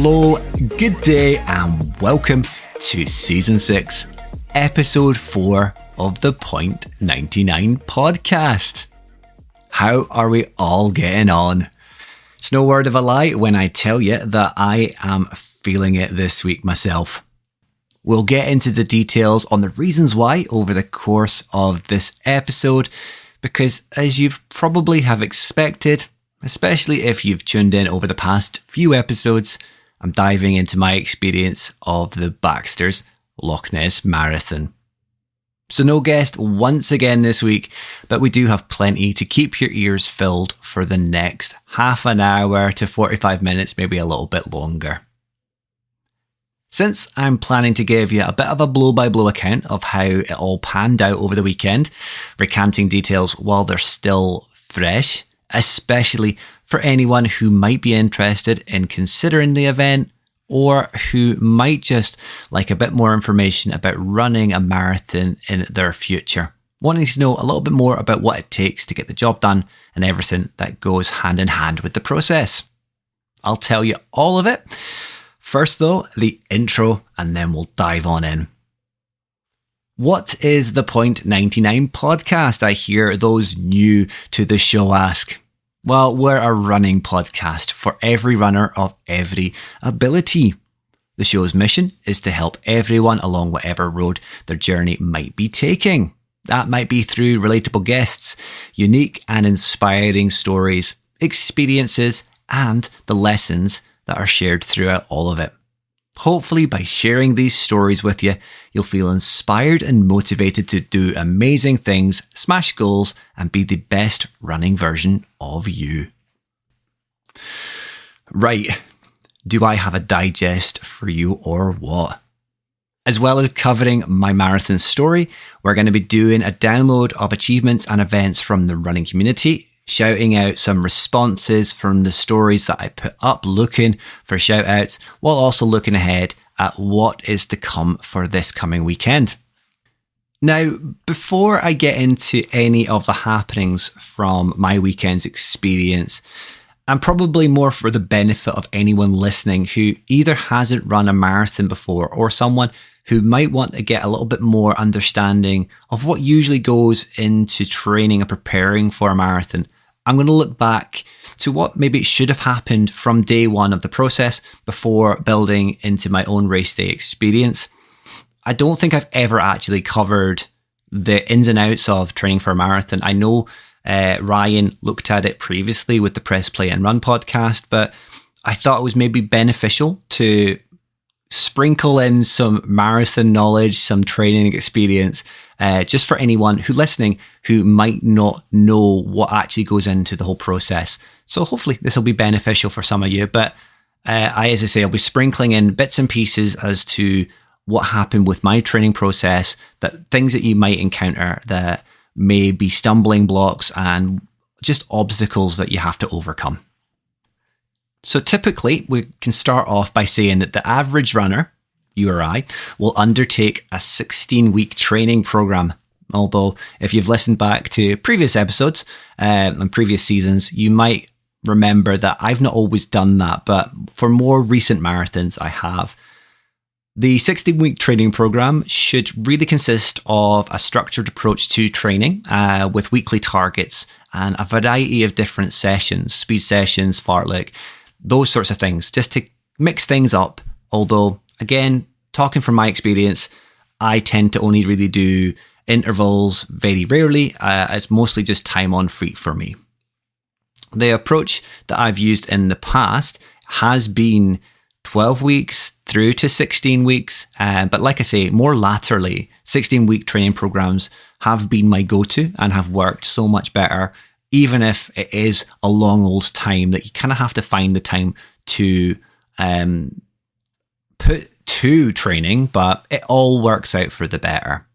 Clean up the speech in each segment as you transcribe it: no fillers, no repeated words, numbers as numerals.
Hello, good day, and welcome to Season 6, Episode 4 of the Point 99 podcast. How are we all getting on? It's no word of a lie when I tell you that I am feeling it this week myself. We'll get into the details on the reasons why over the course of this episode, because as you probably have expected, especially if you've tuned in over the past few episodes, I'm diving into my experience of the Baxters Loch Ness Marathon. So no guest once again this week, but we do have plenty to keep your ears filled for the next half an hour to 45 minutes, maybe a little bit longer. Since I'm planning to give you a bit of a blow-by-blow account of how it all panned out over the weekend, recanting details while they're still fresh, especially for anyone who might be interested in considering the event or who might just like a bit more information about running a marathon in their future, wanting to know a little bit more about what it takes to get the job done and everything that goes hand in hand with the process. I'll tell you all of it. First though, the intro, and then we'll dive on in. What is the Point 99 podcast? I hear those new to the show ask. Well, we're a running podcast for every runner of every ability. The show's mission is to help everyone along whatever road their journey might be taking. That might be through relatable guests, unique and inspiring stories, experiences, and the lessons that are shared throughout all of it. Hopefully, by sharing these stories with you, you'll feel inspired and motivated to do amazing things, smash goals, and be the best running version of you. Right, do I have a digest for you or what? As well as covering my marathon story, we're going to be doing a download of achievements and events from the running community, shouting out some responses from the stories that I put up, looking for shout outs, while also looking ahead at what is to come for this coming weekend. Now, before I get into any of the happenings from my weekend's experience, and probably more for the benefit of anyone listening who either hasn't run a marathon before or someone who might want to get a little bit more understanding of what usually goes into training and preparing for a marathon, I'm going to look back to what maybe should have happened from day one of the process before building into my own race day experience. I don't think I've ever actually covered the ins and outs of training for a marathon. I know Ryan looked at it previously with the Press Play and Run podcast, but I thought it was maybe beneficial to sprinkle in some marathon knowledge, some training experience, just for anyone who listening who might not know what actually goes into the whole process. So hopefully this will be beneficial for some of you. But as I say, I'll be sprinkling in bits and pieces as to what happened with my training process, that things that you might encounter that may be stumbling blocks and just obstacles that you have to overcome. So typically, we can start off by saying that the average runner, you or I, will undertake a 16-week training program. Although, if you've listened back to previous episodes and previous seasons, you might remember that I've not always done that, but for more recent marathons, I have. The 16-week training program should really consist of a structured approach to training with weekly targets and a variety of different sessions, speed sessions, fartlek, those sorts of things, just to mix things up. Although, again, talking from my experience, I tend to only really do intervals very rarely. It's mostly just time on feet for me. The approach that I've used in the past has been 12 weeks through to 16 weeks. But like I say, more laterally, 16-week training programs have been my go-to and have worked so much better, even if it is a long old time that you kind of have to find the time to put to training, but it all works out for the better.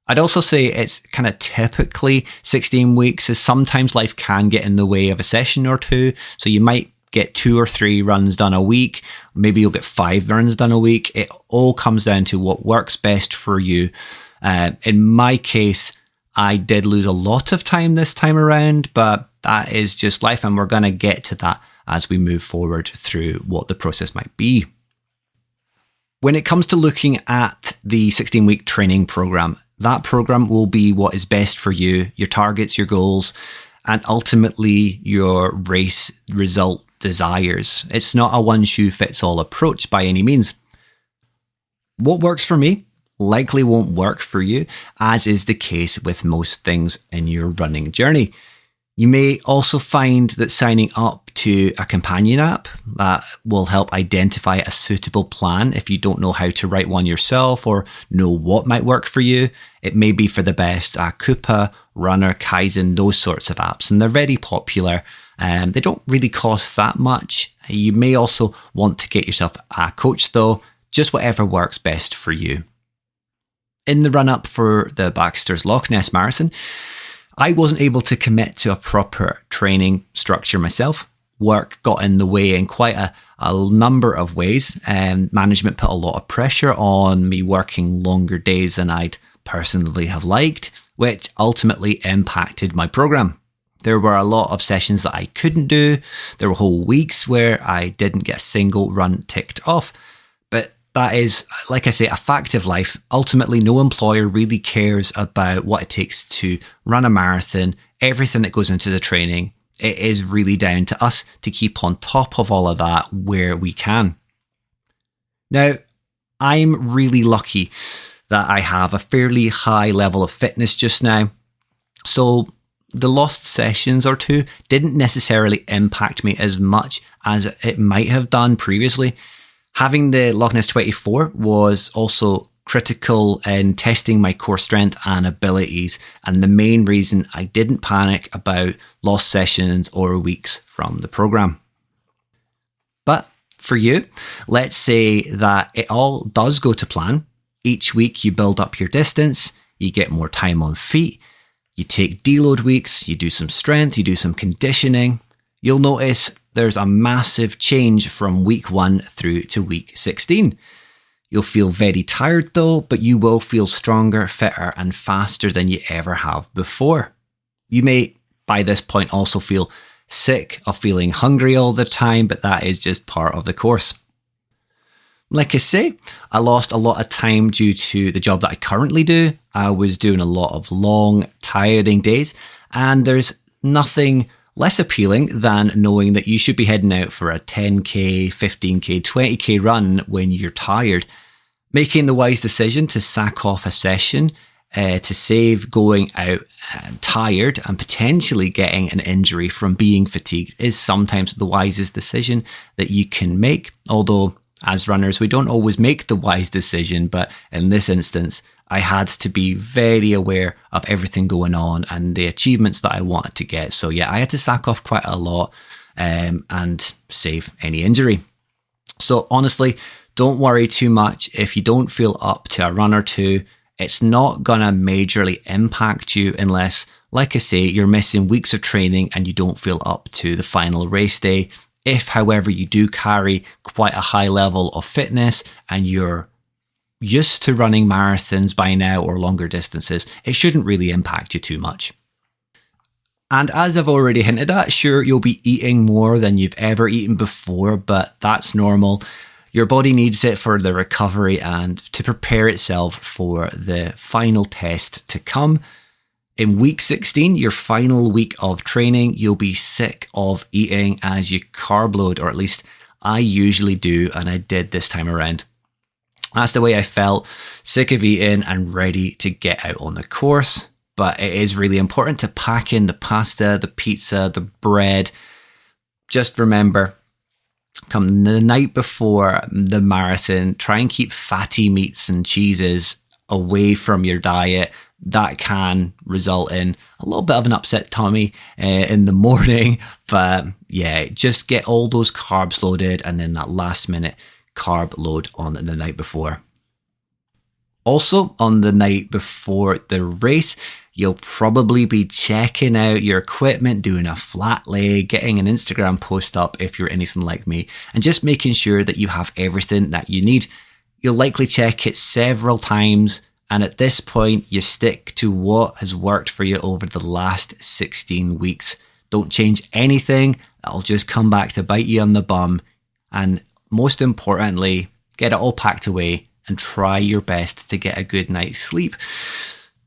I'd also say it's kind of typically 16 weeks, as sometimes life can get in the way of a session or two. So you might get 2 or 3 runs done a week. Maybe you'll get 5 runs done a week. It all comes down to what works best for you. In my case, I did lose a lot of time this time around, but that is just life, and we're going to get to that as we move forward through what the process might be. When it comes to looking at the 16-week training program, that program will be what is best for you, your targets, your goals, and ultimately your race result desires. It's not a one-shoe-fits-all approach by any means. What works for me likely won't work for you, as is the case with most things in your running journey. You may also find that signing up to a companion app that will help identify a suitable plan if you don't know how to write one yourself or know what might work for you. It may be for the best. Coupa, Runner, Kaizen, those sorts of apps, and they're very popular. They don't really cost that much. You may also want to get yourself a coach though, just whatever works best for you. In the run-up for the Baxters Loch Ness Marathon, I wasn't able to commit to a proper training structure myself. Work got in the way in quite a number of ways, and management put a lot of pressure on me working longer days than I'd personally have liked, which ultimately impacted my program. There were a lot of sessions that I couldn't do. There were whole weeks where I didn't get a single run ticked off. But that is, like I say, a fact of life. Ultimately, no employer really cares about what it takes to run a marathon, everything that goes into the training. It is really down to us to keep on top of all of that where we can. Now, I'm really lucky that I have a fairly high level of fitness just now. So the lost sessions or two didn't necessarily impact me as much as it might have done previously. Having the Loch Ness 24 was also critical in testing my core strength and abilities, and the main reason I didn't panic about lost sessions or weeks from the program. But for you, let's say that it all does go to plan. Each week you build up your distance, you get more time on feet, you take deload weeks, you do some strength, you do some conditioning. You'll notice there's a massive change from week 1 through to week 16. You'll feel very tired though, but you will feel stronger, fitter, and faster than you ever have before. You may, by this point, also feel sick of feeling hungry all the time, but that is just part of the course. Like I say, I lost a lot of time due to the job that I currently do. I was doing a lot of long, tiring days, and there's nothing less appealing than knowing that you should be heading out for a 10k, 15k, 20k run when you're tired. Making the wise decision to sack off a session to save going out tired and potentially getting an injury from being fatigued is sometimes the wisest decision that you can make. Although, as runners, we don't always make the wise decision, but in this instance, I had to be very aware of everything going on and the achievements that I wanted to get. So yeah, I had to sack off quite a lot and save any injury. So honestly, don't worry too much if you don't feel up to a run or two. It's not going to majorly impact you unless, like I say, you're missing weeks of training and you don't feel up to the final race day. If, however, you do carry quite a high level of fitness and you're used to running marathons by now or longer distances, it shouldn't really impact you too much. And as I've already hinted at, sure, you'll be eating more than you've ever eaten before, but that's normal. Your body needs it for the recovery and to prepare itself for the final test to come. In week 16, your final week of training, you'll be sick of eating as you carb load, or at least I usually do, and I did this time around. That's the way I felt, sick of eating and ready to get out on the course. But it is really important to pack in the pasta, the pizza, the bread. Just remember, come the night before the marathon, try and keep fatty meats and cheeses away from your diet. That can result in a little bit of an upset tummy in the morning. But yeah, just get all those carbs loaded and then that last minute carb load on the night before. Also, on the night before the race, you'll probably be checking out your equipment, doing a flat lay, getting an Instagram post up if you're anything like me, and just making sure that you have everything that you need. You'll likely check it several times, and at this point, you stick to what has worked for you over the last 16 weeks. Don't change anything. It'll just come back to bite you on the bum. And most importantly, get it all packed away and try your best to get a good night's sleep.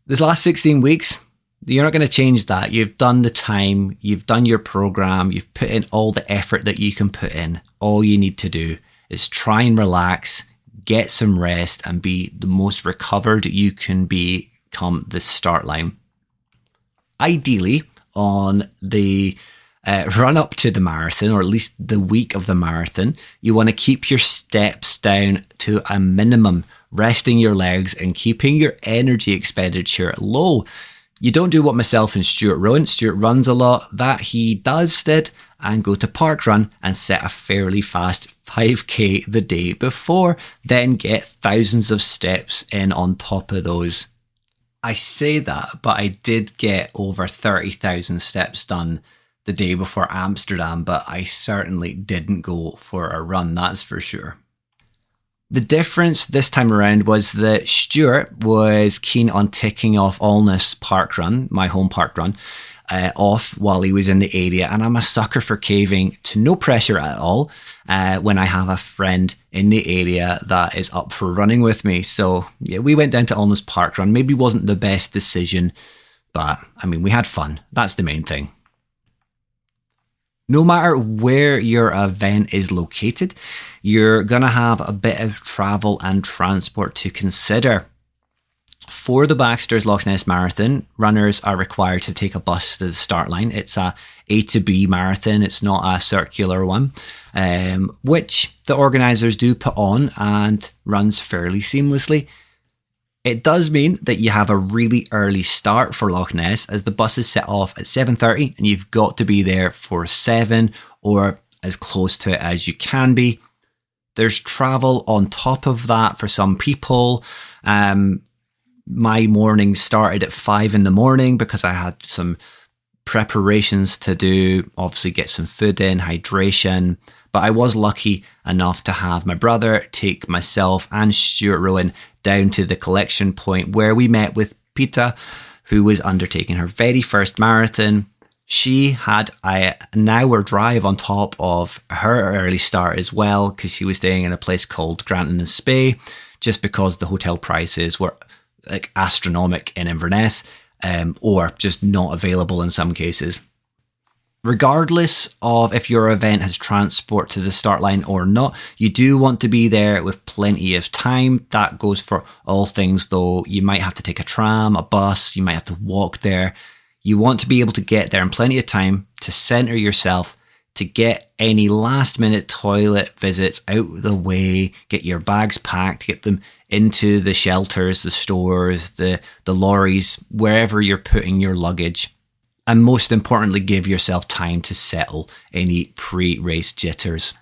This last 16 weeks, you're not going to change that. You've done the time, you've done your program, you've put in all the effort that you can put in. All you need to do is try and relax, get some rest, and be the most recovered you can be come the start line. Ideally, on the run up to the marathon, or at least the week of the marathon, you want to keep your steps down to a minimum, resting your legs and keeping your energy expenditure low. You don't do what myself and Stuart Rowan. Stuart runs a lot. That he did, and go to parkrun and set a fairly fast 5k the day before, then get thousands of steps in on top of those. I say that, but I did get over 30,000 steps done the day before Amsterdam, but I certainly didn't go for a run, that's for sure. The difference this time around was that Stuart was keen on ticking off Alness Parkrun, my home parkrun, off while he was in the area, and I'm a sucker for caving to no pressure at all when I have a friend in the area that is up for running with me. So yeah, we went down to Alness Parkrun. Maybe wasn't the best decision, but I mean, we had fun. That's the main thing. No matter where your event is located, you're going to have a bit of travel and transport to consider. For the Baxters Loch Ness Marathon, runners are required to take a bus to the start line. It's a to B marathon. It's not a circular one, which the organisers do put on and runs fairly seamlessly. It does mean that you have a really early start for Loch Ness, as the buses set off at 7:30 and you've got to be there for 7 or as close to it as you can be. There's travel on top of that for some people. My morning started at 5 in the morning because I had some preparations to do, obviously get some food in, hydration. But I was lucky enough to have my brother take myself and Stuart Rowan down to the collection point where we met with Pita, who was undertaking her very first marathon. She had an hour drive on top of her early start as well, because she was staying in a place called Granton-on-Spey, just because the hotel prices were like astronomical in Inverness, or just not available in some cases. Regardless of if your event has transport to the start line or not, you do want to be there with plenty of time. That goes for all things though. You might have to take a tram, a bus, you might have to walk there. You want to be able to get there in plenty of time to centre yourself, to get any last minute toilet visits out of the way, get your bags packed, get them into the shelters, the stores, the lorries, wherever you're putting your luggage. And most importantly, give yourself time to settle any pre-race jitters.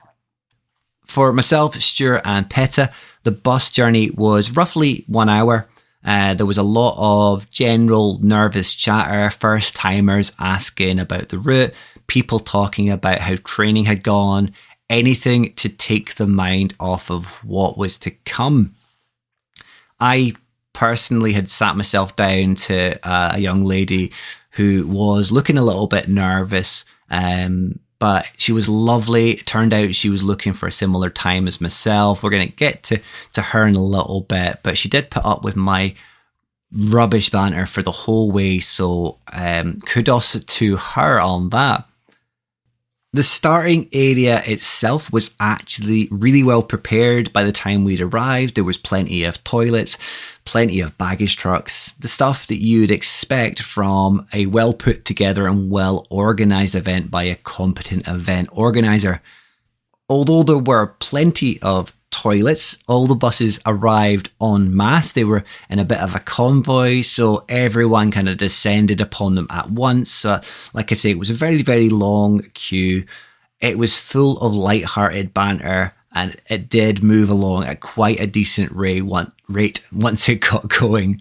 For myself, Stuart and Peta, the bus journey was roughly 1 hour. There was a lot of general nervous chatter, first timers asking about the route, people talking about how training had gone, anything to take the mind off of what was to come. I personally had sat myself down to a young lady who was looking a little bit nervous, but she was lovely. It turned out she was looking for a similar time as myself. We're going to get to her in a little bit, but she did put up with my rubbish banter for the whole way, so kudos to her on that. The starting area itself was actually really well prepared by the time we'd arrived. There was plenty of toilets, plenty of baggage trucks, the stuff that you'd expect from a well put together and well organised event by a competent event organiser. Although there were plenty of toilets, all the buses arrived en masse. They were in a bit of a convoy, so everyone kind of descended upon them at once. Like I say, it was a very, very long queue. It was full of light-hearted banter, and it did move along at quite a decent rate once it got going.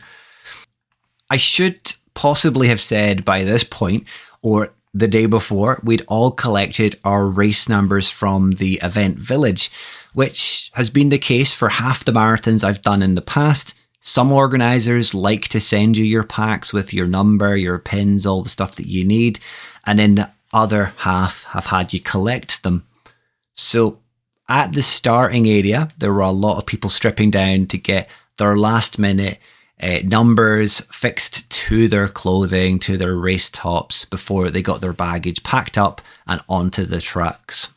I should possibly have said by this point, or the day before, we'd all collected our race numbers from the event village, which has been the case for half the marathons I've done in the past. Some organisers like to send you your packs with your number, your pins, all the stuff that you need. And in other half have had you collect them. So at the starting area, there were a lot of people stripping down to get their last minute numbers fixed to their clothing, to their race tops before they got their baggage packed up and onto the trucks.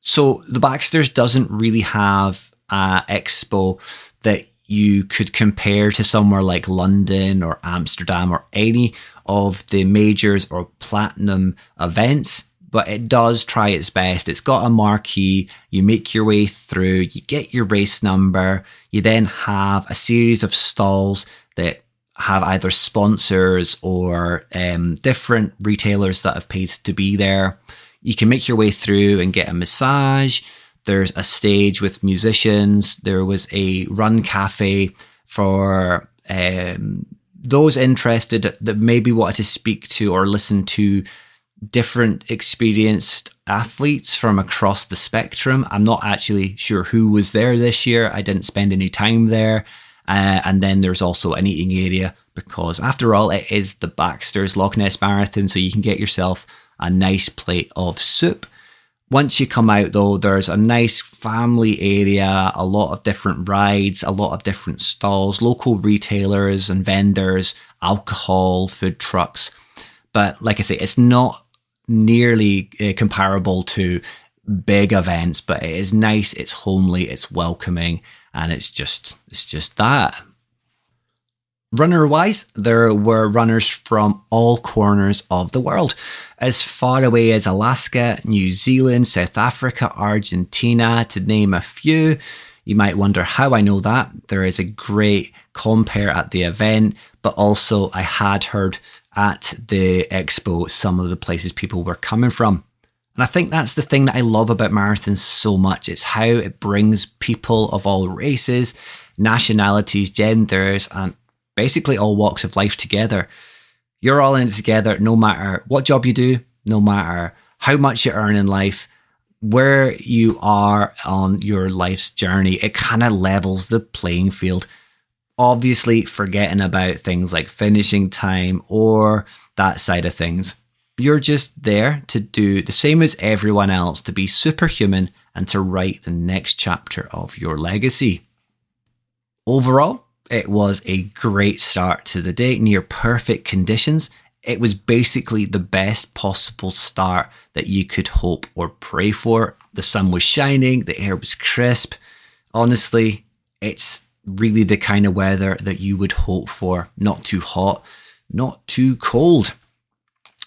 So the Baxters doesn't really have an expo that you could compare to somewhere like London or Amsterdam or any of the majors or platinum events, but it does try its best. It's got a marquee, you make your way through, you get your race number, you then have a series of stalls that have either sponsors or different retailers that have paid to be there. You can make your way through and get a massage. There's a stage with musicians. There was a run cafe for those interested that maybe wanted to speak to or listen to different experienced athletes from across the spectrum. I'm not actually sure who was there this year. I didn't spend any time there. And then there's also an eating area because after all, it is the Baxters Loch Ness Marathon. So you can get yourself a nice plate of soup. Once you come out though, there's a nice family area, a lot of different rides, a lot of different stalls, local retailers and vendors, alcohol, food trucks. But like I say, it's not nearly comparable to big events, but it is nice, it's homely, it's welcoming, and it's just that. Runner-wise, there were runners from all corners of the world, as far away as Alaska, New Zealand, South Africa, Argentina, to name a few. You might wonder how I know that. There is a great compare at the event, but also I had heard at the expo some of the places people were coming from. And I think that's the thing that I love about marathons so much. It's how it brings people of all races, nationalities, genders, and basically all walks of life together. You're all in it together, no matter what job you do, no matter how much you earn in life, where you are on your life's journey. It kind of levels the playing field. Obviously, forgetting about things like finishing time or that side of things. You're just there to do the same as everyone else, to be superhuman and to write the next chapter of your legacy. Overall, it was a great start to the day, near perfect conditions. It was basically the best possible start that you could hope or pray for. The sun was shining, the air was crisp. Honestly, it's really the kind of weather that you would hope for. Not too hot, not too cold.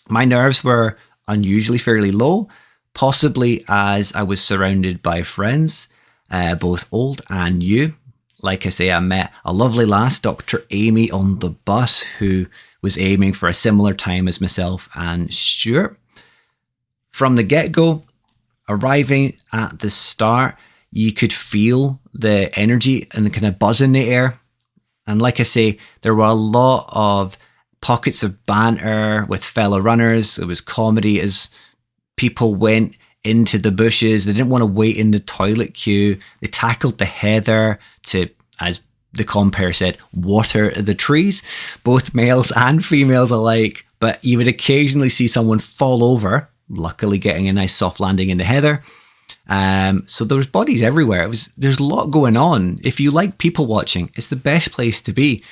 My nerves were unusually fairly low, possibly as I was surrounded by friends, both old and new. Like I say, I met a lovely lass, Dr. Amy, on the bus, who was aiming for a similar time as myself and Stuart. From the get-go, arriving at the start, you could feel the energy and the kind of buzz in the air. And like I say, there were a lot of pockets of banter with fellow runners. It was comedy as people went into the bushes. They didn't want to wait in the toilet queue. They tackled the heather to, as the compere said, water the trees, both males and females alike. But you would occasionally see someone fall over, luckily getting a nice soft landing in the heather. So there was bodies everywhere. There's a lot going on. If you like people watching, it's the best place to be.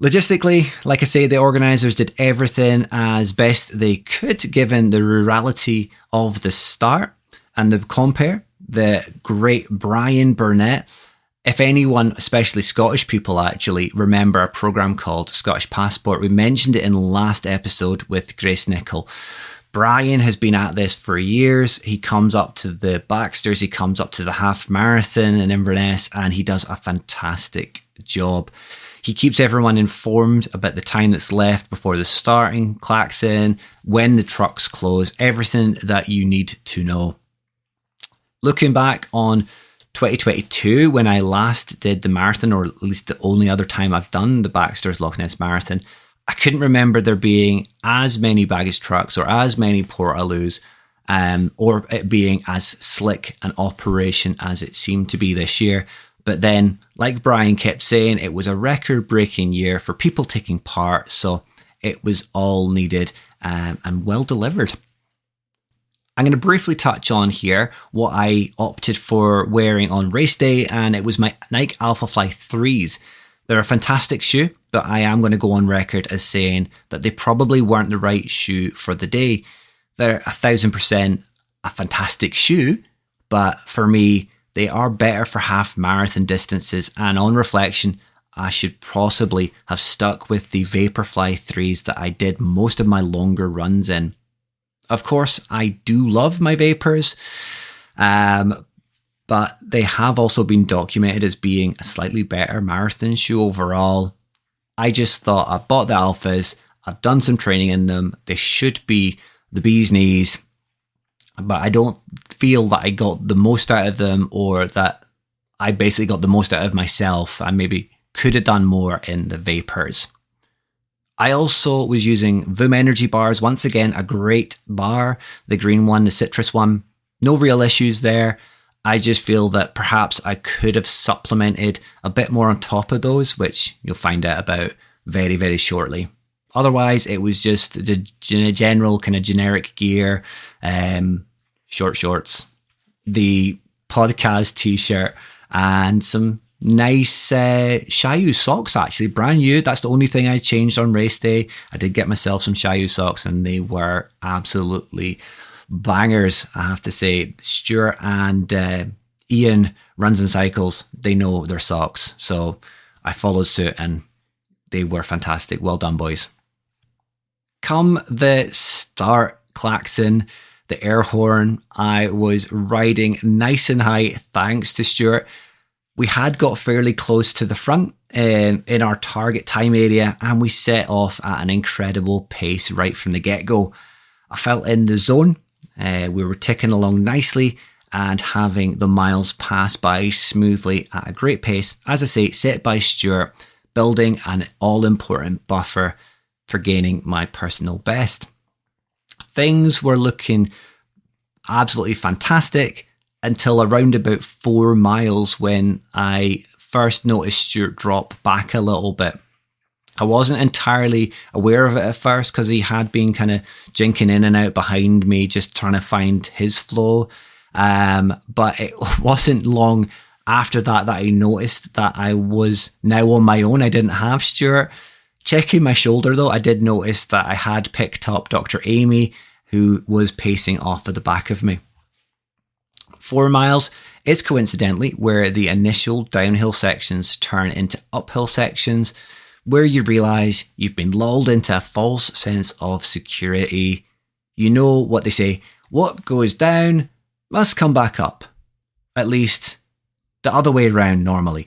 Logistically, like I say, the organisers did everything as best they could, given the rurality of the start and the compere. The great Brian Burnett. If anyone, especially Scottish people actually, remember a programme called Scottish Passport, we mentioned it in the last episode with Grace Nichol. Brian has been at this for years. He comes up to the Baxters, he comes up to the half marathon in Inverness, and he does a fantastic job. He keeps everyone informed about the time that's left before the starting klaxon, when the trucks close, everything that you need to know. Looking back on 2022, when I last did the marathon, or at least the only other time I've done the Baxters Loch Ness Marathon, I couldn't remember there being as many baggage trucks or as many portaloos, or it being as slick an operation as it seemed to be this year. But then, like Brian kept saying, it was a record-breaking year for people taking part, so it was all needed and well delivered. I'm going to briefly touch on here what I opted for wearing on race day, and it was my Nike Alphafly 3s. They're a fantastic shoe, but I am going to go on record as saying that they probably weren't the right shoe for the day. They're 1,000% a fantastic shoe, but for me, they are better for half marathon distances, and on reflection, I should possibly have stuck with the Vaporfly 3s that I did most of my longer runs in. Of course, I do love my Vapors, but they have also been documented as being a slightly better marathon shoe overall. I just thought, I bought the Alphas, I've done some training in them, they should be the bee's knees, but I don't feel that I got the most out of them, or that I basically got the most out of myself. I maybe could have done more in the Vapors. I also was using Voom energy bars. Once again, a great bar. The green one, the citrus one. No real issues there. I just feel that perhaps I could have supplemented a bit more on top of those, which you'll find out about very, very shortly. Otherwise, it was just the general kind of generic gear, short shorts, the podcast t-shirt, and some nice Shiyu socks, actually, brand new. That's the only thing I changed on race day. I did get myself some Shiyu socks, and they were absolutely bangers, I have to say. Stuart and Ian runs and cycles, they know their socks, so I followed suit and they were fantastic. Well done, boys. Come the start klaxon, the air horn, I was riding nice and high thanks to Stuart. We had got fairly close to the front in our target time area, and we set off at an incredible pace right from the get-go. I felt in the zone. We were ticking along nicely and having the miles pass by smoothly at a great pace. As I say, set by Stuart, building an all-important buffer for gaining my personal best. Things were looking absolutely fantastic until around about 4 miles, when I first noticed Stuart drop back a little bit. I wasn't entirely aware of it at first because he had been kind of jinking in and out behind me, just trying to find his flow. But it wasn't long after that I noticed that I was now on my own. I didn't have Stuart. Checking my shoulder though, I did notice that I had picked up Dr. Amy, who was pacing off at the back of me. 4 miles is coincidentally where the initial downhill sections turn into uphill sections, where you realise you've been lulled into a false sense of security. You know what they say, what goes down must come back up. At least the other way around normally.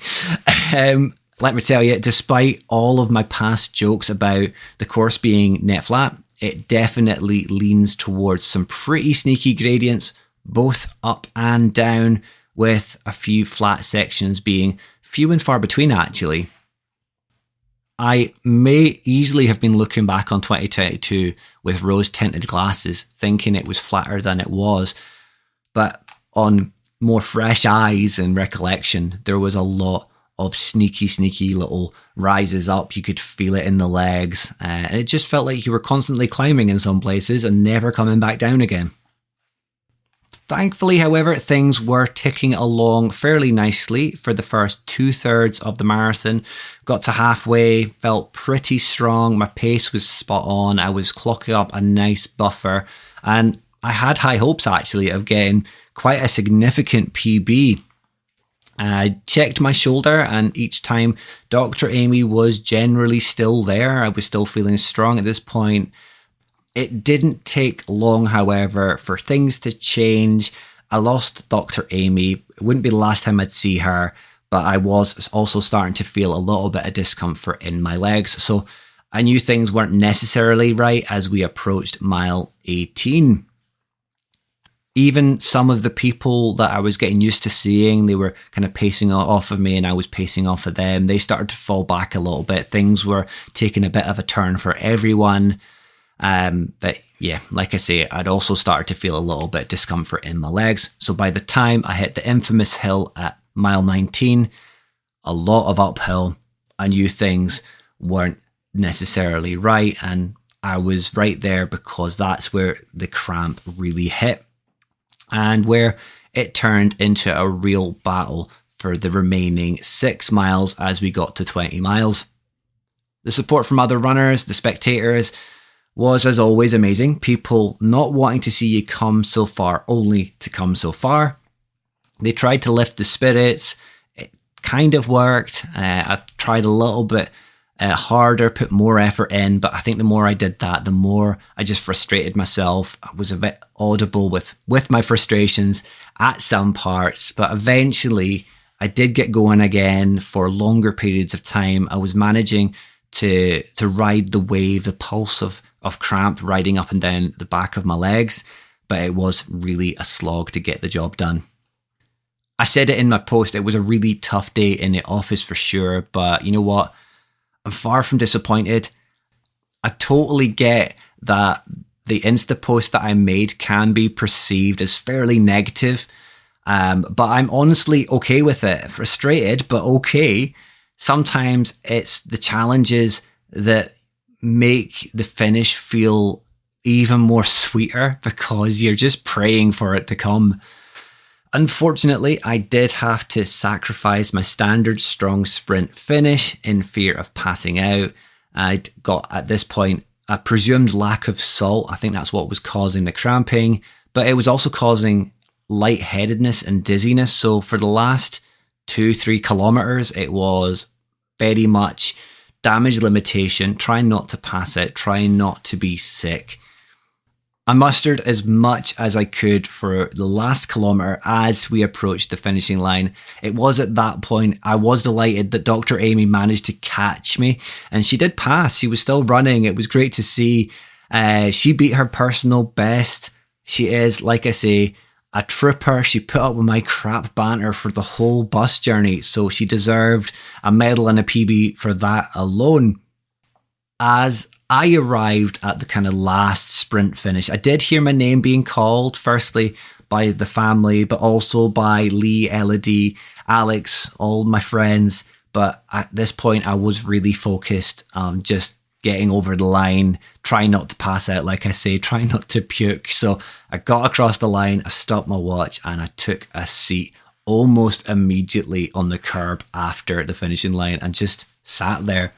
Let me tell you, despite all of my past jokes about the course being net flat, it definitely leans towards some pretty sneaky gradients, both up and down, with a few flat sections being few and far between actually. I may easily have been looking back on 2022 with rose-tinted glasses, thinking it was flatter than it was, but on more fresh eyes and recollection, there was a lot of sneaky little rises up. You could feel it in the legs, and it just felt like you were constantly climbing in some places and never coming back down again. Thankfully, however, things were ticking along fairly nicely for the first 2/3 of the marathon. Got to halfway, felt pretty strong. My pace was spot on. I was clocking up a nice buffer, and I had high hopes actually of getting quite a significant PB. I checked my shoulder, and each time Dr. Amy was generally still there. I was still feeling strong at this point. It didn't take long, however, for things to change. I lost Dr. Amy. It wouldn't be the last time I'd see her, but I was also starting to feel a little bit of discomfort in my legs. So I knew things weren't necessarily right as we approached mile 18. Even some of the people that I was getting used to seeing, they were kind of pacing off of me and I was pacing off of them. They started to fall back a little bit. Things were taking a bit of a turn for everyone. But yeah, like I say, I'd also started to feel a little bit discomfort in my legs. So by the time I hit the infamous hill at mile 19, a lot of uphill, I knew things weren't necessarily right, and I was right there because that's where the cramp really hit and where it turned into a real battle for the remaining 6 miles as we got to 20 miles. The support from other runners, the spectators, was as always amazing. People not wanting to see you come so far only to come so far. They tried to lift the spirits. It kind of worked. I tried a little bit harder, put more effort in, but I think the more I did that, the more I just frustrated myself. I was a bit audible with my frustrations at some parts, but eventually I did get going again for longer periods of time. I was managing to ride the wave, the pulse of cramp riding up and down the back of my legs, but it was really a slog to get the job done. I said it in my post, it was a really tough day in the office for sure, but you know what? I'm far from disappointed. I totally get that the Insta post that I made can be perceived as fairly negative, but I'm honestly okay with it. Frustrated, but okay. Sometimes it's the challenges that make the finish feel even more sweeter because you're just praying for it to come. Unfortunately, I did have to sacrifice my standard strong sprint finish in fear of passing out. I'd got, at this point, a presumed lack of salt. I think that's what was causing the cramping, but it was also causing lightheadedness and dizziness. So for the last 2-3 kilometers, it was very much damage limitation, trying not to pass out, trying not to be sick. I mustered as much as I could for the last kilometre as we approached the finishing line. It was at that point I was delighted that Dr. Amy managed to catch me, and she did pass. She was still running. It was great to see. She beat her personal best. She is, like I say, a trooper. She put up with my crap banter for the whole bus journey, so she deserved a medal and a PB for that alone. As I arrived at the kind of last sprint finish, I did hear my name being called, firstly by the family, but also by Lee, Elodie, Alex, all my friends. But at this point, I was really focused on just getting over the line, trying not to pass out, like I say, trying not to puke. So I got across the line, I stopped my watch, and I took a seat almost immediately on the curb after the finishing line and just sat there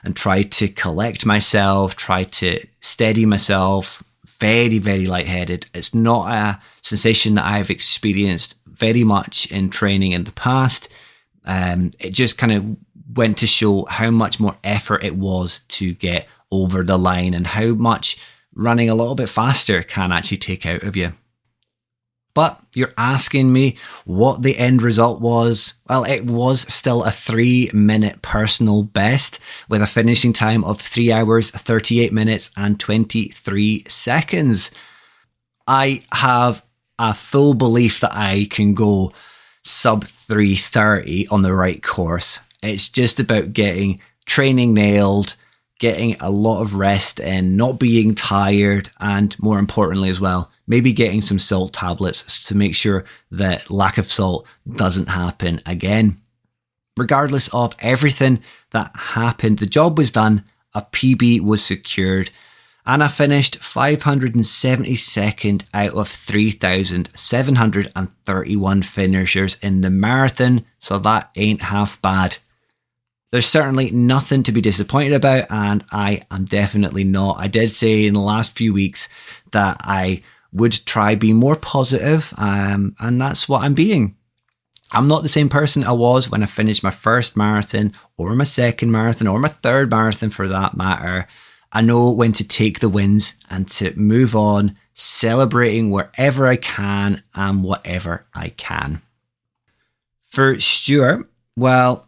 and tried to collect myself, tried to steady myself. Very, very lightheaded. It's not a sensation that I've experienced very much in training in the past. It just kind of went to show how much more effort it was to get over the line and how much running a little bit faster can actually take out of you. But you're asking me what the end result was. Well, it was still a 3-minute personal best with a finishing time of 3 hours, 38 minutes and 23 seconds. I have a full belief that I can go sub 3:30 on the right course. It's just about getting training nailed, getting a lot of rest in, not being tired, and more importantly as well, maybe getting some salt tablets to make sure that lack of salt doesn't happen again. Regardless of everything that happened, the job was done, a PB was secured, and I finished 572nd out of 3,731 finishers in the marathon, so that ain't half bad. There's certainly nothing to be disappointed about, and I am definitely not. I did say in the last few weeks that I would try be more positive, and that's what I'm being. I'm not the same person I was when I finished my first marathon, or my second marathon, or my third marathon for that matter. I know when to take the wins and to move on, celebrating wherever I can and whatever I can. For Stuart, well,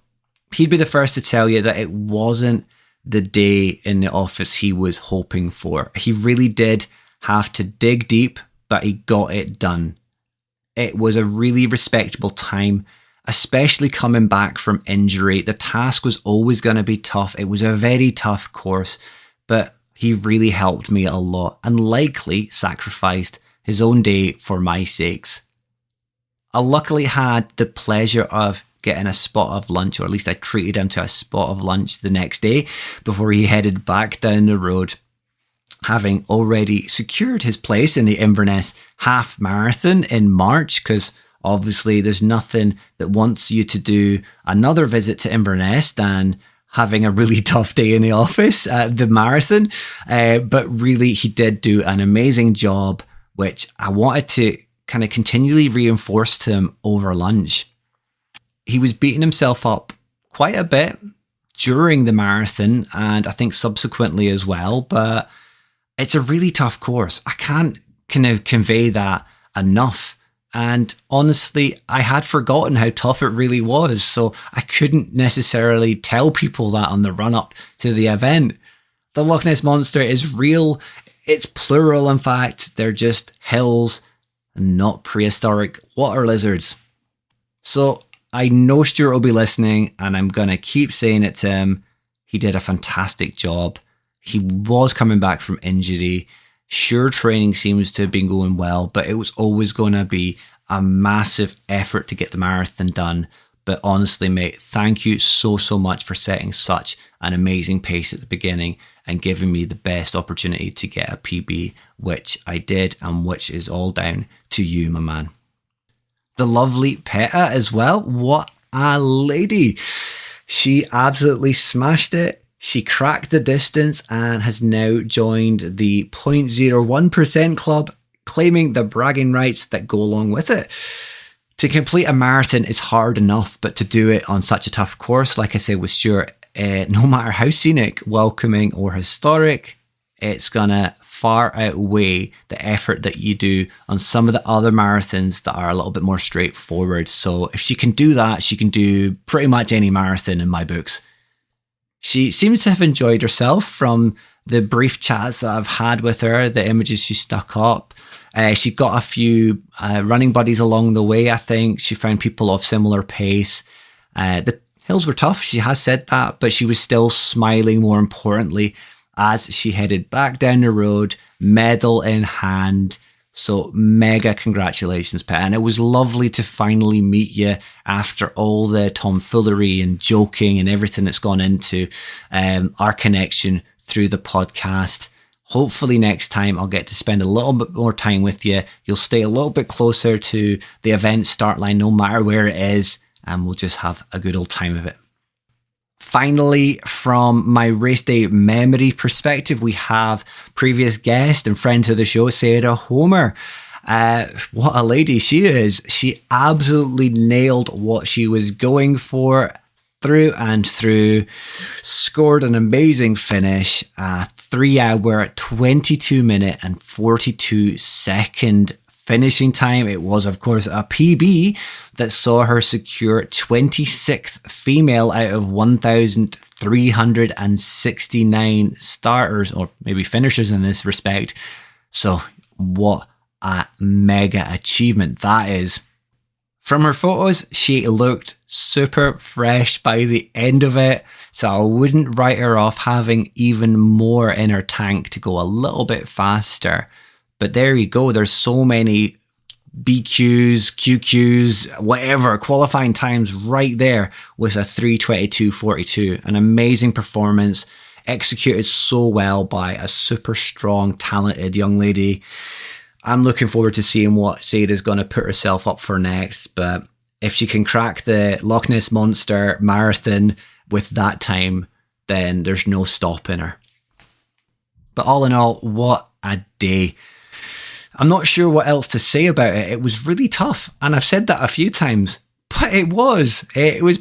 he'd be the first to tell you that it wasn't the day in the office he was hoping for. He really did have to dig deep, but he got it done. It was a really respectable time, especially coming back from injury. The task was always going to be tough. It was a very tough course, but he really helped me a lot and likely sacrificed his own day for my sakes. I luckily had the pleasure of getting a spot of lunch, or at least I treated him to a spot of lunch the next day before he headed back down the road, having already secured his place in the Inverness Half Marathon in March, because obviously there's nothing that wants you to do another visit to Inverness than having a really tough day in the office at the marathon. But really, he did do an amazing job, which I wanted to kind of continually reinforce to him over lunch. He was beating himself up quite a bit during the marathon, and I think subsequently as well, but it's a really tough course. I can't kind of convey that enough. And honestly, I had forgotten how tough it really was, so I couldn't necessarily tell people that on the run-up to the event. The Loch Ness Monster is real. It's plural, in fact. They're just hills and not prehistoric water lizards. So I know Stuart will be listening, and I'm going to keep saying it to him. He did a fantastic job. He was coming back from injury. Sure, training seems to have been going well, but it was always going to be a massive effort to get the marathon done. But honestly, mate, thank you so much for setting such an amazing pace at the beginning and giving me the best opportunity to get a PB, which I did, and which is all down to you, my man. The lovely Peta as well. What a lady. She absolutely smashed it. She cracked the distance and has now joined the 0.01% club, claiming the bragging rights that go along with it. To complete a marathon is hard enough, but to do it on such a tough course, like I said with Stuart, no matter how scenic, welcoming or historic, it's gonna far outweigh the effort that you do on some of the other marathons that are a little bit more straightforward. So if she can do that, she can do pretty much any marathon in my books. She seems to have enjoyed herself from the brief chats that I've had with her, the images she stuck up. She got a few running buddies along the way, I think. She found people of similar pace. The hills were tough, she has said that, but she was still smiling, more importantly, as she headed back down the road, medal in hand. So mega congratulations, Pet. And it was lovely to finally meet you after all the tomfoolery and joking and everything that's gone into our connection through the podcast. Hopefully next time I'll get to spend a little bit more time with you. You'll stay a little bit closer to the event start line, no matter where it is, and we'll just have a good old time of it. Finally, from my race day memory perspective, we have previous guest and friend to the show, Sarah Homer. What a lady she is. She absolutely nailed what she was going for through and through. Scored an amazing finish, 3 hour, 22 minute and 42 second finishing time. It was, of course, a PB that saw her secure 26th female out of 1,369 starters, or maybe finishers in this respect. So what a mega achievement that is. From her photos, she looked super fresh by the end of it, so I wouldn't write her off having even more in her tank to go a little bit faster. But there you go, there's so many BQs, QQs, whatever, qualifying times right there with a 3:22.42. An amazing performance, executed so well by a super strong, talented young lady. I'm looking forward to seeing what Sarah's going to put herself up for next, but if she can crack the Loch Ness Monster Marathon with that time, then there's no stopping her. But all in all, what a day. I'm not sure what else to say about it. It was really tough, and I've said that a few times, but it was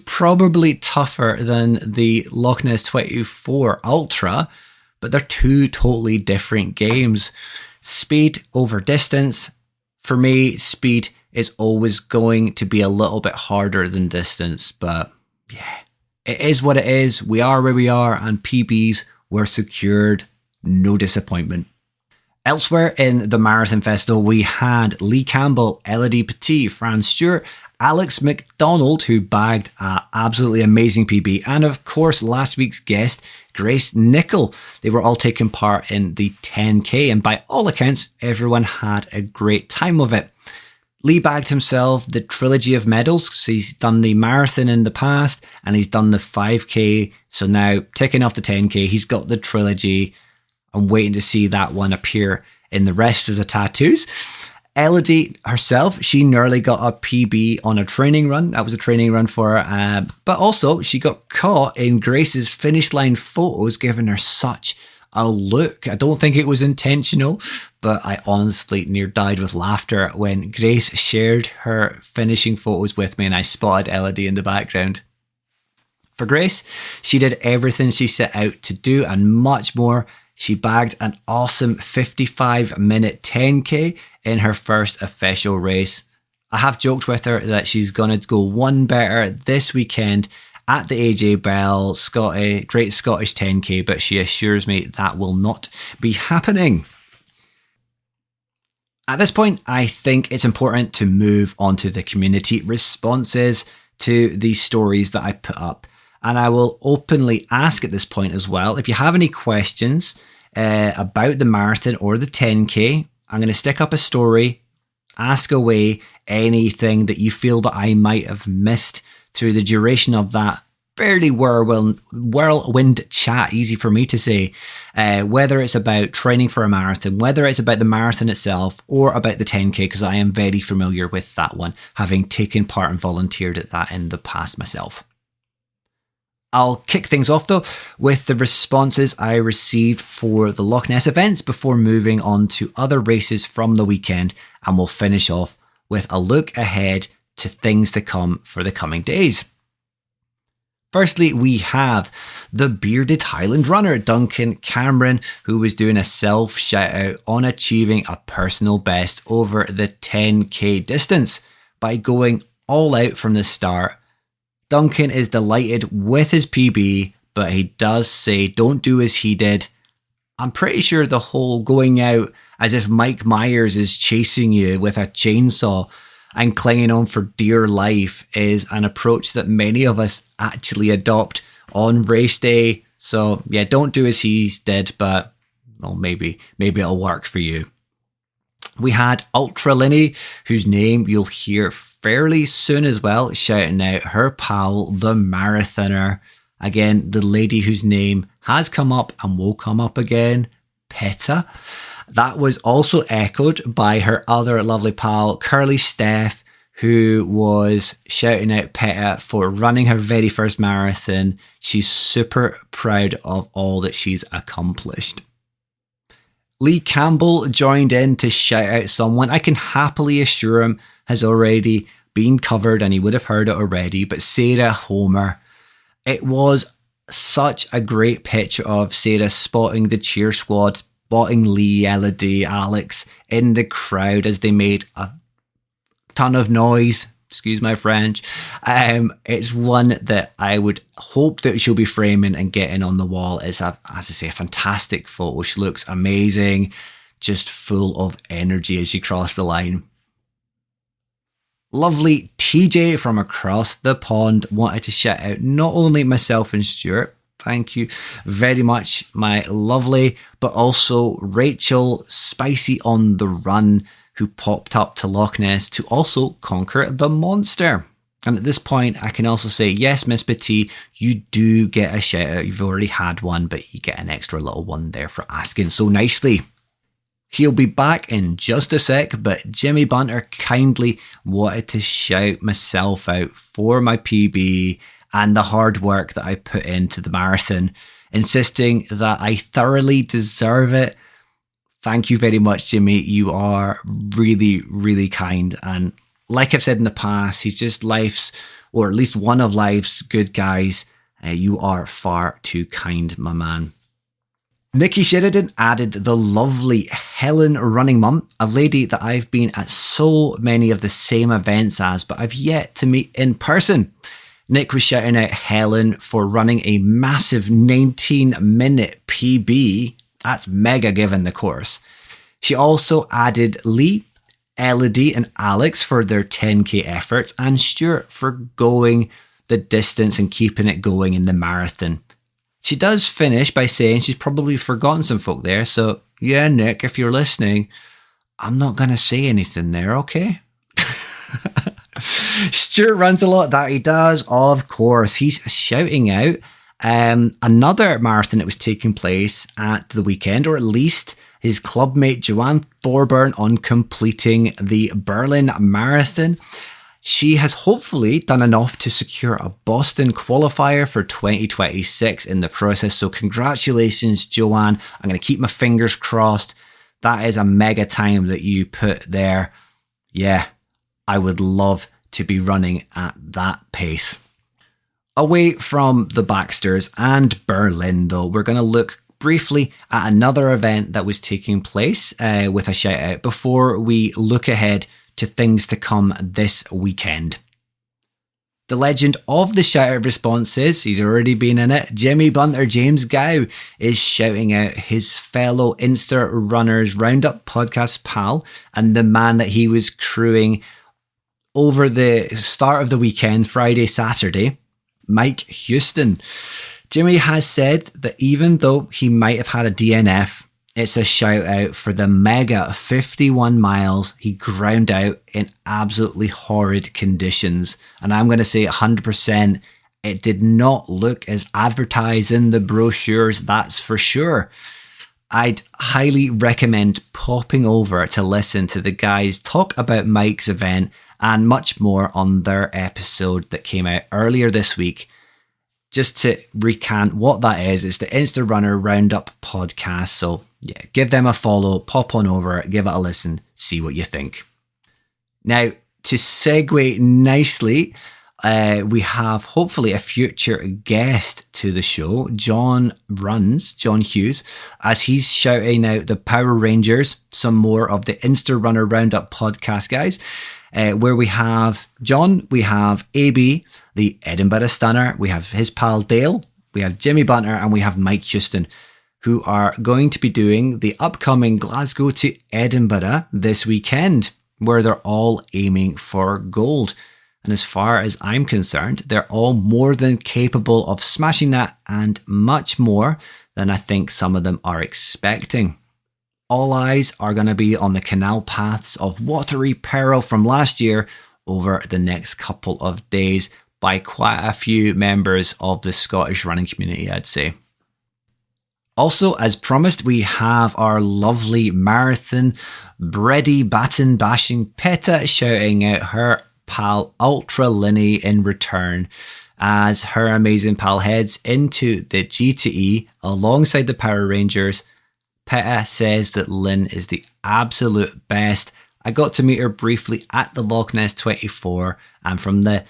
probably tougher than the Loch Ness 24 Ultra, but they're two totally different games. Speed over distance. For me, speed is always going to be a little bit harder than distance, but yeah, it is what it is. We are where we are, and PBs were secured. No disappointment. Elsewhere in the Marathon Festival, we had Lee Campbell, Elodie Petit, Fran Stewart, Alex McDonald, who bagged an absolutely amazing PB, and of course last week's guest, Grace Nichol. They were all taking part in the 10K, and by all accounts, everyone had a great time of it. Lee bagged himself the trilogy of medals. So he's done the marathon in the past and he's done the 5K. So now, ticking off the 10K, he's got the trilogy. I'm waiting to see that one appear in the rest of the tattoos. Elodie herself, she nearly got a PB on a training run. That was a training run for her. But also, she got caught in Grace's finish line photos, giving her such a look. I don't think it was intentional, but I honestly near died with laughter when Grace shared her finishing photos with me and I spotted Elodie in the background. For Grace, she did everything she set out to do and much more. She bagged an awesome 55-minute 10K in her first official race. I have joked with her that she's going to go one better this weekend at the AJ Bell Great Scottish 10K, but she assures me that will not be happening. At this point, I think it's important to move on to the community responses to these stories that I put up. And I will openly ask at this point as well, if you have any questions about the marathon or the 10K, I'm going to stick up a story, ask away anything that you feel that I might have missed through the duration of that fairly whirlwind chat, easy for me to say, whether it's about training for a marathon, whether it's about the marathon itself or about the 10K, because I am very familiar with that one, having taken part and volunteered at that in the past myself. I'll kick things off though with the responses I received for the Loch Ness events before moving on to other races from the weekend, and we'll finish off with a look ahead to things to come for the coming days. Firstly, we have the bearded Highland runner, Duncan Cameron, who was doing a self shout out on achieving a personal best over the 10K distance by going all out from the start. Duncan is delighted with his PB, but he does say don't do as he did. I'm pretty sure the whole going out as if Mike Myers is chasing you with a chainsaw and clinging on for dear life is an approach that many of us actually adopt on race day. So yeah, don't do as he did, but well, maybe it'll work for you. We had Ultra Linny, whose name you'll hear fairly soon as well, shouting out her pal, the marathoner. Again, the lady whose name has come up and will come up again, Peta. That was also echoed by her other lovely pal, Curly Steph, who was shouting out Peta for running her very first marathon. She's super proud of all that she's accomplished. Lee Campbell joined in to shout out someone I can happily assure him has already been covered and he would have heard it already, but Sarah Homer. It was such a great picture of Sarah spotting the cheer squad, spotting Lee, Elodie, Alex in the crowd as they made a ton of noise. Excuse my French. It's one that I would hope that she'll be framing and getting on the wall. It's as I say, a fantastic photo. She looks amazing, just full of energy as she crossed the line. Lovely TJ from across the pond wanted to shout out not only myself and Stuart, thank you very much, my lovely, but also Rachel, Spicy on the Run, who popped up to Loch Ness to also conquer the monster. And at this point, I can also say, yes, Miss Petit, you do get a shout out. You've already had one, but you get an extra little one there for asking so nicely. He'll be back in just a sec, but Jimmy Bunter kindly wanted to shout myself out for my PB and the hard work that I put into the marathon, insisting that I thoroughly deserve it. Thank you very much, Jimmy. You are really, really kind. And like I've said in the past, he's just life's, or at least one of life's good guys. You are far too kind, my man. Nikki Sheridan added the lovely Helen Running Mum, a lady that I've been at so many of the same events as, but I've yet to meet in person. Nick was shouting out Helen for running a massive 19-minute PB. That's mega given the course. She also added Lee, Elodie and Alex for their 10K efforts and Stuart for going the distance and keeping it going in the marathon. She does finish by saying she's probably forgotten some folk there. So yeah, Nick, if you're listening, I'm not going to say anything there, okay? Stuart runs a lot, that he does, of course. He's shouting out another marathon that was taking place at the weekend, or at least his clubmate Joanne Thorburn on completing the Berlin Marathon. She has hopefully done enough to secure a Boston qualifier for 2026 in the process. So congratulations, Joanne. I'm going to keep my fingers crossed. That is a mega time that you put there. Yeah, I would love to be running at that pace. Away from the Baxters and Berlin, though, we're going to look briefly at another event that was taking place with a shout out before we look ahead to things to come this weekend. The legend of the shout out responses, he's already been in it. Jimmy Bunter James Gow is shouting out his fellow Insta Runners Roundup podcast pal and the man that he was crewing over the start of the weekend, Friday, Saturday, Mike Houston. Jimmy has said that even though he might have had a DNF, it's a shout out for the mega 51 miles he ground out in absolutely horrid conditions. And I'm going to say 100%, it did not look as advertised in the brochures, that's for sure. I'd highly recommend popping over to listen to the guys talk about Mike's event and much more on their episode that came out earlier this week. Just to recant what that is, it's the Insta Runner Roundup podcast. So yeah, give them a follow, pop on over, give it a listen, see what you think. Now, to segue nicely, we have hopefully a future guest to the show, John Hughes, as he's shouting out the Power Rangers, some more of the Insta Runner Roundup podcast guys, where we have John, we have AB, the Edinburgh Stunner, we have his pal Dale, we have Jimmy Bunter, and we have Mike Houston, who are going to be doing the upcoming Glasgow to Edinburgh this weekend, where they're all aiming for gold. And as far as I'm concerned, they're all more than capable of smashing that and much more than I think some of them are expecting. All eyes are going to be on the canal paths of watery peril from last year over the next couple of days by quite a few members of the Scottish running community, I'd say. Also, as promised, we have our lovely marathon bready baton bashing Peta shouting out her pal Ultra Linny in return as her amazing pal heads into the GTE alongside the Power Rangers. Peta says that Lynn is the absolute best. I got to meet her briefly at the Loch Ness 24, and from the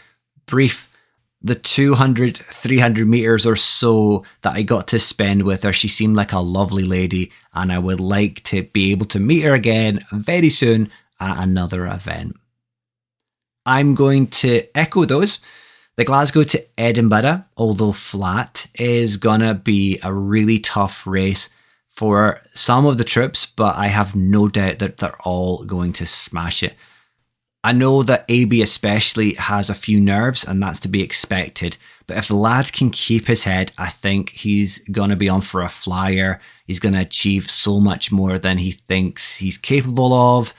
200, 300 meters or so that I got to spend with her, she seemed like a lovely lady, and I would like to be able to meet her again very soon at another event. I'm going to echo those. The Glasgow to Edinburgh, although flat, is going to be a really tough race for some of the troops, but I have no doubt that they're all going to smash it. I know that AB especially has a few nerves, and that's to be expected. But if the lad can keep his head, I think he's going to be on for a flyer. He's going to achieve so much more than he thinks he's capable of.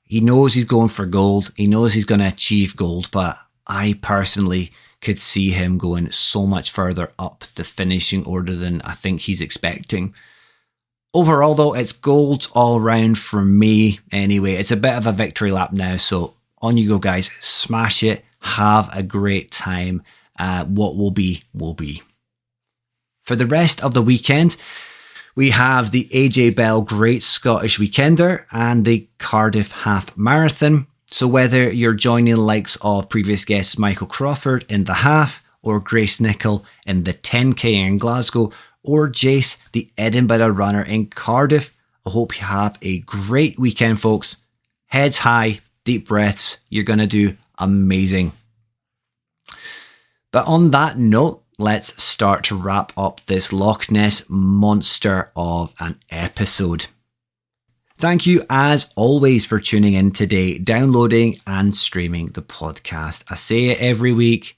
He knows he's going for gold. He knows he's going to achieve gold. But I personally could see him going so much further up the finishing order than I think he's expecting. Overall, though, it's gold all round for me anyway. It's a bit of a victory lap now, so on you go, guys. Smash it. Have a great time. What will be, will be. For the rest of the weekend, we have the AJ Bell Great Scottish Weekender and the Cardiff Half Marathon. So whether you're joining the likes of previous guest Michael Crawford in the half, or Grace Nicholl in the 10K in Glasgow, or Jace, the Edinburgh runner in Cardiff, I hope you have a great weekend, folks. Heads high, deep breaths. You're going to do amazing. But on that note, let's start to wrap up this Loch Ness monster of an episode. Thank you, as always, for tuning in today, downloading and streaming the podcast. I say it every week,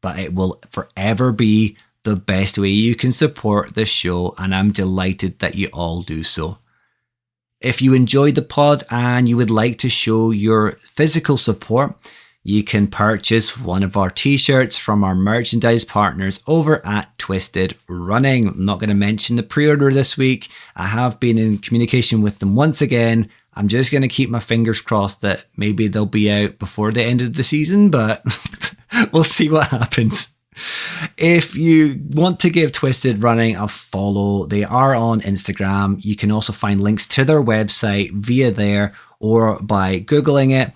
but it will forever be the best way you can support the show, and I'm delighted that you all do so. If you enjoyed the pod and you would like to show your physical support, you can purchase one of our t-shirts from our merchandise partners over at Twisted Running. I'm not going to mention the pre-order this week. I have been in communication with them once again. I'm just going to keep my fingers crossed that maybe they'll be out before the end of the season, but we'll see what happens. If you want to give Twisted Running a follow, they are on Instagram. You can also find links to their website via there or by Googling it.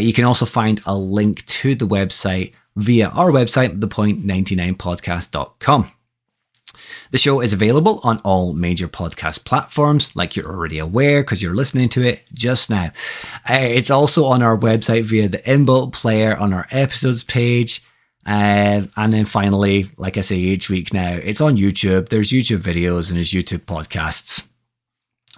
You can also find a link to the website via our website, thepoint99podcast.com. The show is available on all major podcast platforms, like you're already aware because you're listening to it just now. It's also on our website via the inbuilt player on our episodes page. And then finally, like I say each week now, it's on YouTube. There's YouTube videos and there's YouTube podcasts.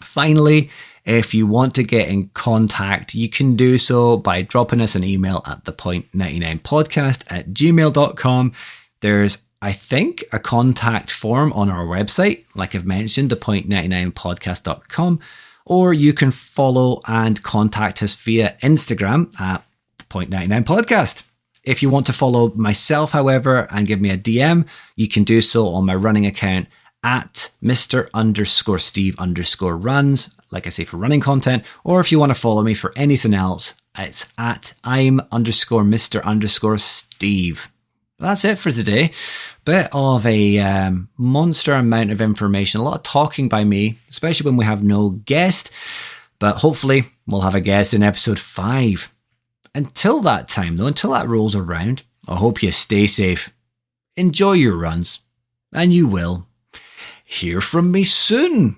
Finally, if you want to get in contact, you can do so by dropping us an email at thepoint99podcast@gmail.com. There's, I think, a contact form on our website, like I've mentioned, thepoint99podcast.com, or you can follow and contact us via Instagram at thepoint99podcast. If you want to follow myself, however, and give me a DM, you can do so on my running account at Mr_Steve_runs, like I say, for running content, or if you want to follow me for anything else, it's at I'm_Mr_Steve. That's it for today. Bit of a monster amount of information, a lot of talking by me, especially when we have no guest, but hopefully we'll have a guest in episode 5. Until that time though, until that rolls around, I hope you stay safe, enjoy your runs, and you will hear from me soon.